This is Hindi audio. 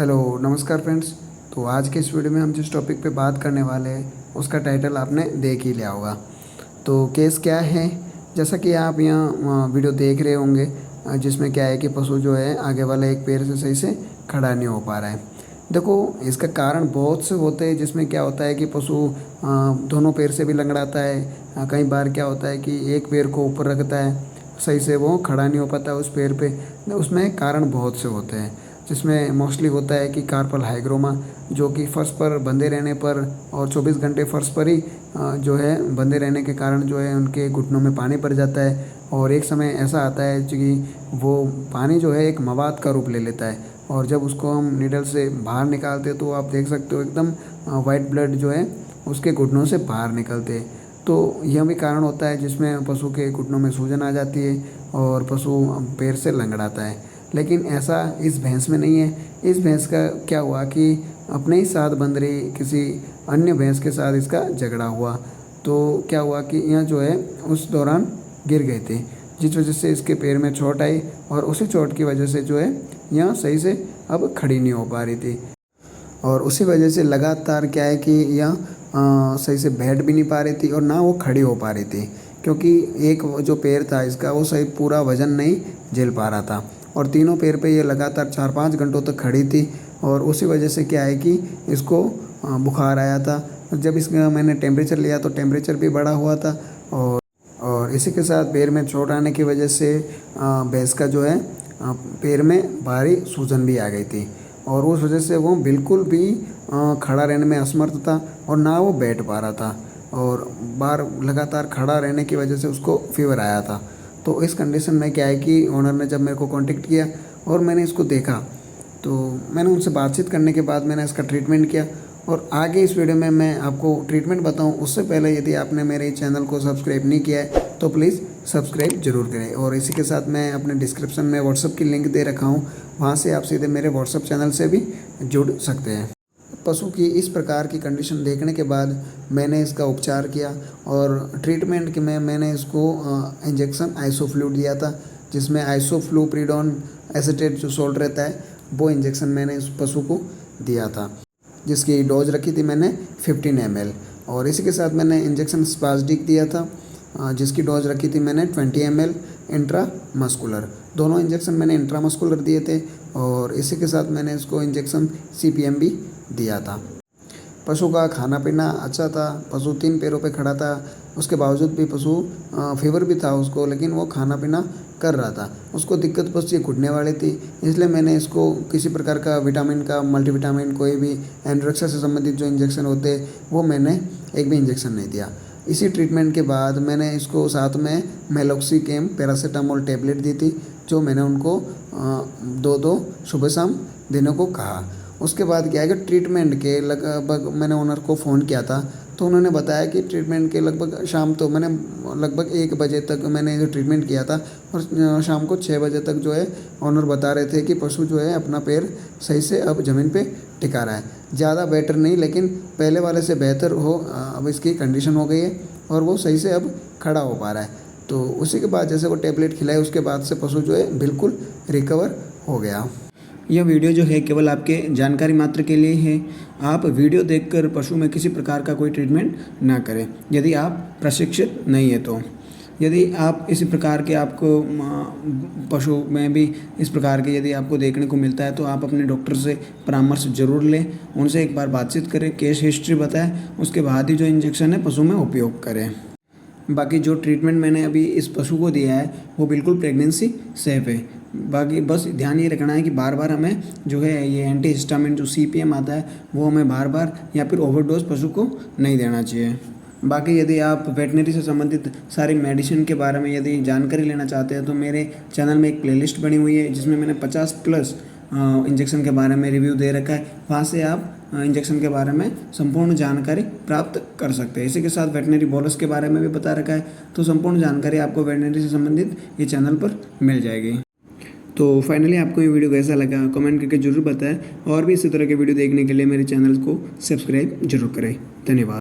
हेलो नमस्कार फ्रेंड्स। तो आज के इस वीडियो में हम जिस टॉपिक पे बात करने वाले हैं उसका टाइटल आपने देख ही लिया होगा। तो केस क्या है, जैसा कि आप यहाँ वीडियो देख रहे होंगे, जिसमें क्या है कि पशु जो है आगे वाला एक पैर से सही से खड़ा नहीं हो पा रहा है। देखो, इसका कारण बहुत से होते हैं, जिसमें क्या होता है कि पशु दोनों पैर से भी लंगड़ाता है। कई बार क्या होता है कि एक पैर को ऊपर रखता है, सही से वो खड़ा नहीं हो पाता उस पैर पे। उसमें कारण बहुत से होते हैं, जिसमें मोस्टली होता है कि कार्पल हाइग्रोमा, जो कि फर्श पर बंधे रहने पर और 24 घंटे फर्श पर ही जो है बंधे रहने के कारण जो है उनके घुटनों में पानी भर जाता है। और एक समय ऐसा आता है कि वो पानी जो है एक मवाद का रूप ले लेता है, और जब उसको हम नीडल से बाहर निकालते हैं तो आप देख सकते हो एकदम वाइट ब्लड जो है उसके घुटनों से बाहर निकलते हैं। तो यह भी कारण होता है जिसमें पशु के घुटनों में सूजन आ जाती है और पशु पैर से लंगड़ाता है। लेकिन ऐसा इस भैंस में नहीं है। इस भैंस का क्या हुआ कि अपने ही साथ बंध रही किसी अन्य भैंस के साथ इसका झगड़ा हुआ। तो क्या हुआ कि यह जो है उस दौरान गिर गए थे, जिस वजह से इसके पैर में चोट आई, और उसी चोट की वजह से जो है यह सही से अब खड़ी नहीं हो पा रही थी। और उसी वजह से लगातार क्या है कि यह सही से बैठ भी नहीं पा रही थी और ना वो खड़ी हो पा रही थी, क्योंकि एक जो पैर था इसका वो सही पूरा वज़न नहीं झेल पा रहा था। और तीनों पैर पे ये लगातार 4-5 घंटों तक खड़ी थी, और उसी वजह से क्या है कि इसको बुखार आया था। जब इसका मैंने टेम्परेचर लिया तो टेम्परेचर भी बढ़ा हुआ था, और इसी के साथ पैर में चोट आने की वजह से भैंस का जो है पैर में भारी सूजन भी आ गई थी, और उस वजह से वो बिल्कुल भी खड़ा रहने में असमर्थ था और ना वो बैठ पा रहा था, और बार लगातार खड़ा रहने की वजह से उसको फीवर आया था। तो इस कंडीशन में क्या है कि ओनर ने जब मेरे को कांटेक्ट किया और मैंने इसको देखा, तो मैंने उनसे बातचीत करने के बाद मैंने इसका ट्रीटमेंट किया। और आगे इस वीडियो में मैं आपको ट्रीटमेंट बताऊं उससे पहले यदि आपने मेरे चैनल को सब्सक्राइब नहीं किया है तो प्लीज़ सब्सक्राइब जरूर करें। और इसी के साथ मैं अपने डिस्क्रिप्शन में व्हाट्सअप की लिंक दे रखा हूँ, वहाँ से आप सीधे मेरे व्हाट्सअप चैनल से भी जुड़ सकते हैं। पशु की इस प्रकार की कंडीशन देखने के बाद मैंने इसका उपचार किया, और ट्रीटमेंट के में मैंने इसको इंजेक्शन आइसोफ्लू दिया था, जिसमें आइसोफ्लूप्रिडोन एसीटेट जो सोल्ट रहता है वो इंजेक्शन मैंने इस पशु को दिया था, जिसकी डोज रखी थी मैंने 15 ml। और इसी के साथ मैंने इंजेक्शन स्पासडिक दिया था, जिसकी डोज रखी थी मैंने 20 ml इंट्रामस्कुलर। दोनों इंजेक्शन मैंने इंट्रामस्कुलर दिए थे, और इसी के साथ मैंने इसको इंजेक्शन CPM भी दिया था। पशु का खाना पीना अच्छा था, पशु 3 पैरों पे खड़ा था, उसके बावजूद भी पशु फीवर भी था उसको, लेकिन वो खाना पीना कर रहा था। उसको दिक्कत बस ये घुटने वाली थी, इसलिए मैंने इसको किसी प्रकार का विटामिन का मल्टीविटामिन कोई भी एनोरेक्सिया से संबंधित जो इंजेक्शन होते वो मैंने एक भी इंजेक्शन नहीं दिया। इसी ट्रीटमेंट के बाद मैंने इसको साथ में मेलोक्सिकेम पैरासीटामोल टैबलेट दी थी, जो मैंने उनको 2-2 सुबह शाम देने को कहा। उसके बाद क्या है कि ट्रीटमेंट के लगभग मैंने ओनर को फ़ोन किया था, तो उन्होंने बताया कि ट्रीटमेंट के लगभग शाम, तो मैंने लगभग 1 बजे तक मैंने जो ट्रीटमेंट किया था, और शाम को 6 बजे तक जो है ओनर बता रहे थे कि पशु जो है अपना पैर सही से अब ज़मीन पे टिका रहा है। ज़्यादा बेटर नहीं, लेकिन पहले वाले से बेहतर हो अब इसकी कंडीशन हो गई है, और वो सही से अब खड़ा हो पा रहा है। तो उसी के बाद जैसे वो टैबलेट खिलाए उसके बाद से पशु जो है बिल्कुल रिकवर हो गया। यह वीडियो जो है केवल आपके जानकारी मात्र के लिए है। आप वीडियो देखकर पशु में किसी प्रकार का कोई ट्रीटमेंट ना करें, यदि आप प्रशिक्षित नहीं है तो। यदि आप इसी प्रकार के आपको पशु में भी इस प्रकार के यदि आपको देखने को मिलता है तो आप अपने डॉक्टर से परामर्श जरूर लें, उनसे एक बार बातचीत करें, केस हिस्ट्री बताएं, उसके बाद ही जो इंजेक्शन है पशु में उपयोग करें। बाकी जो ट्रीटमेंट मैंने अभी इस पशु को दिया है वो बिल्कुल प्रेगनेंसी सेफ है। बाकी बस ध्यान ये रखना है कि बार बार हमें जो है ये एंटी हिस्टामिन जो CPM आता है वो हमें बार बार या फिर ओवरडोज पशु को नहीं देना चाहिए। बाकी यदि आप वेटनरी से संबंधित सारी मेडिसिन के बारे में यदि जानकारी लेना चाहते हैं तो मेरे चैनल में एक प्लेलिस्ट बनी हुई है, जिसमें मैंने 50+ इंजेक्शन के बारे में रिव्यू दे रखा है। वहाँ से आप इंजेक्शन के बारे में संपूर्ण जानकारी प्राप्त कर सकते हैं। इसी के साथ वेटनरी बोलस के बारे में भी बता रखा है, तो संपूर्ण जानकारी आपको वेटनरी से संबंधित ये चैनल पर मिल जाएगी। तो फाइनली आपको ये वीडियो कैसा लगा कमेंट करके जरूर बताएं, और भी इसी तरह के वीडियो देखने के लिए मेरे चैनल को सब्सक्राइब जरूर करें। धन्यवाद।